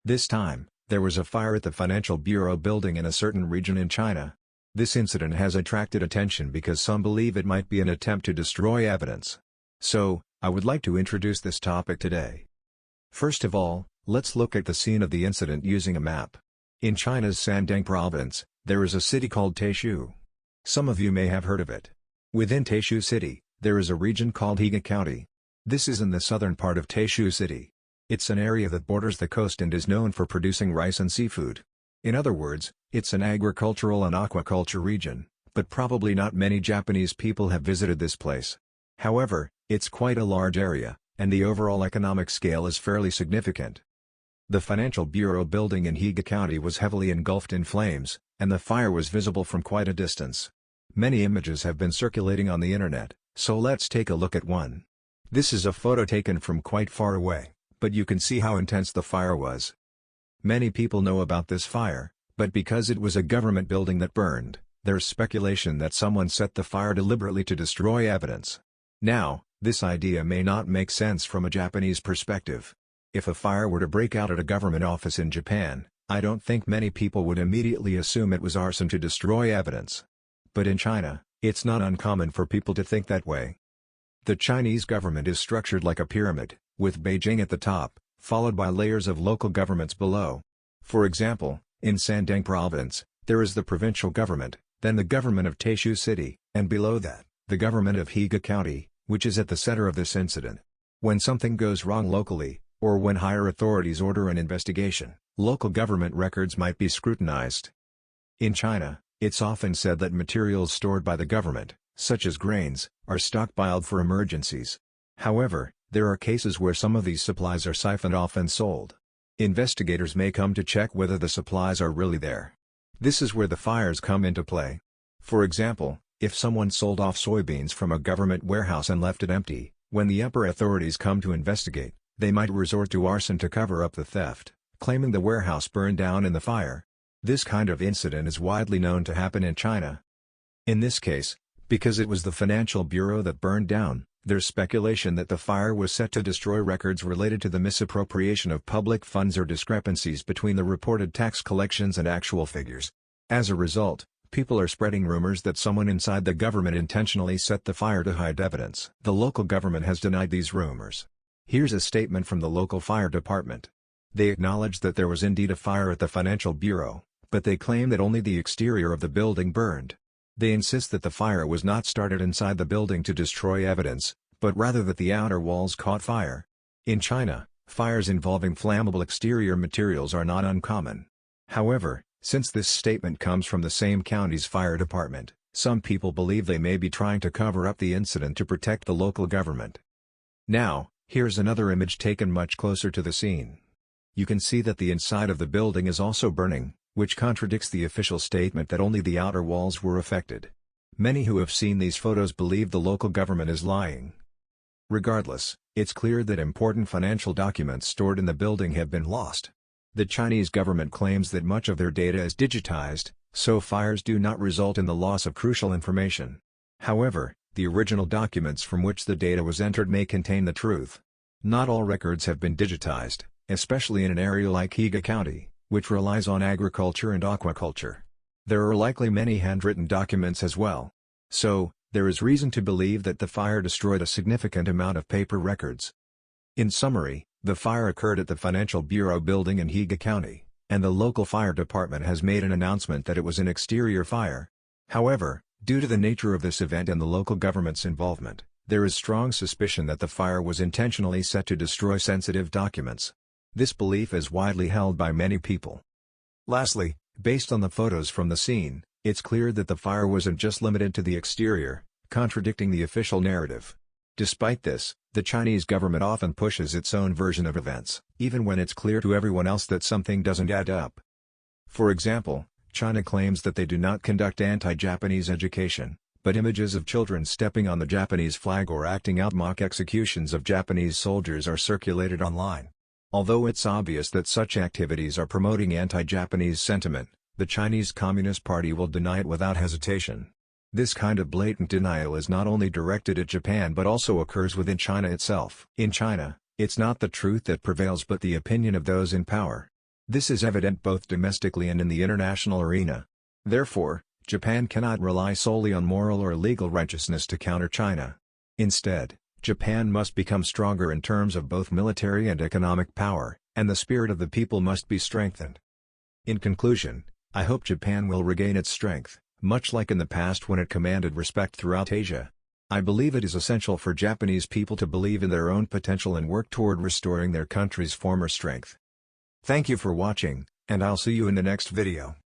This time, there was a fire at the Financial Bureau building in a certain region in China. This incident has attracted attention because some believe it might be an attempt to destroy evidence. So, I would like to introduce this topic today. First of all, let's look at the scene of the incident using a map. In China's Shandong province, there is a city called Taizhou. Some of you may have heard of it. Within Taizhou city, there is a region called Henan County. This is in the southern part of Taizhou city. It's an area that borders the coast and is known for producing rice and seafood. In other words, it's an agricultural and aquaculture region, but probably not many Japanese people have visited this place. However, it's quite a large area, and the overall economic scale is fairly significant. The Financial Bureau building in Henan County was heavily engulfed in flames, and the fire was visible from quite a distance. Many images have been circulating on the internet, so let's take a look at one. This is a photo taken from quite far away, but you can see how intense the fire was. Many people know about this fire, but because it was a government building that burned, there's speculation that someone set the fire deliberately to destroy evidence. Now, this idea may not make sense from a Japanese perspective. If a fire were to break out at a government office in Japan, I don't think many people would immediately assume it was arson to destroy evidence. But in China, it's not uncommon for people to think that way. The Chinese government is structured like a pyramid, with Beijing at the top, followed by layers of local governments below. For example, in Shandong province, there is the provincial government, then the government of Taizhou city, and below that, the government of Henan County, which is at the center of this incident. When something goes wrong locally, or when higher authorities order an investigation, local government records might be scrutinized. In China, it's often said that materials stored by the government, such as grains, are stockpiled for emergencies. However, there are cases where some of these supplies are siphoned off and sold. Investigators may come to check whether the supplies are really there. This is where the fires come into play. For example, if someone sold off soybeans from a government warehouse and left it empty, when the upper authorities come to investigate, they might resort to arson to cover up the theft, claiming the warehouse burned down in the fire. This kind of incident is widely known to happen in China. In this case, because it was the Financial Bureau that burned down, there's speculation that the fire was set to destroy records related to the misappropriation of public funds or discrepancies between the reported tax collections and actual figures. As a result, people are spreading rumors that someone inside the government intentionally set the fire to hide evidence. The local government has denied these rumors. Here's a statement from the local fire department. They acknowledge that there was indeed a fire at the Financial Bureau, but they claim that only the exterior of the building burned. They insist that the fire was not started inside the building to destroy evidence, but rather that the outer walls caught fire. In China, fires involving flammable exterior materials are not uncommon. However, since this statement comes from the same county's fire department, some people believe they may be trying to cover up the incident to protect the local government. Now, here's another image taken much closer to the scene. You can see that the inside of the building is also burning, which contradicts the official statement that only the outer walls were affected. Many who have seen these photos believe the local government is lying. Regardless, it's clear that important financial documents stored in the building have been lost. The Chinese government claims that much of their data is digitized, so fires do not result in the loss of crucial information. However, the original documents from which the data was entered may contain the truth. Not all records have been digitized, especially in an area like Henan County, which relies on agriculture and aquaculture. There are likely many handwritten documents as well. So, there is reason to believe that the fire destroyed a significant amount of paper records. In summary, the fire occurred at the Financial Bureau building in Henan County, and the local fire department has made an announcement that it was an exterior fire. However, due to the nature of this event and the local government's involvement, there is strong suspicion that the fire was intentionally set to destroy sensitive documents. This belief is widely held by many people. Lastly, based on the photos from the scene, it's clear that the fire wasn't just limited to the exterior, contradicting the official narrative. Despite this, the Chinese government often pushes its own version of events, even when it's clear to everyone else that something doesn't add up. For example, China claims that they do not conduct anti-Japanese education, but images of children stepping on the Japanese flag or acting out mock executions of Japanese soldiers are circulated online. Although it's obvious that such activities are promoting anti-Japanese sentiment, the Chinese Communist Party will deny it without hesitation. This kind of blatant denial is not only directed at Japan but also occurs within China itself. In China, it's not the truth that prevails but the opinion of those in power. This is evident both domestically and in the international arena. Therefore, Japan cannot rely solely on moral or legal righteousness to counter China. Instead, Japan must become stronger in terms of both military and economic power, and the spirit of the people must be strengthened. In conclusion, I hope Japan will regain its strength, much like in the past when it commanded respect throughout Asia. I believe it is essential for Japanese people to believe in their own potential and work toward restoring their country's former strength. Thank you for watching, and I'll see you in the next video.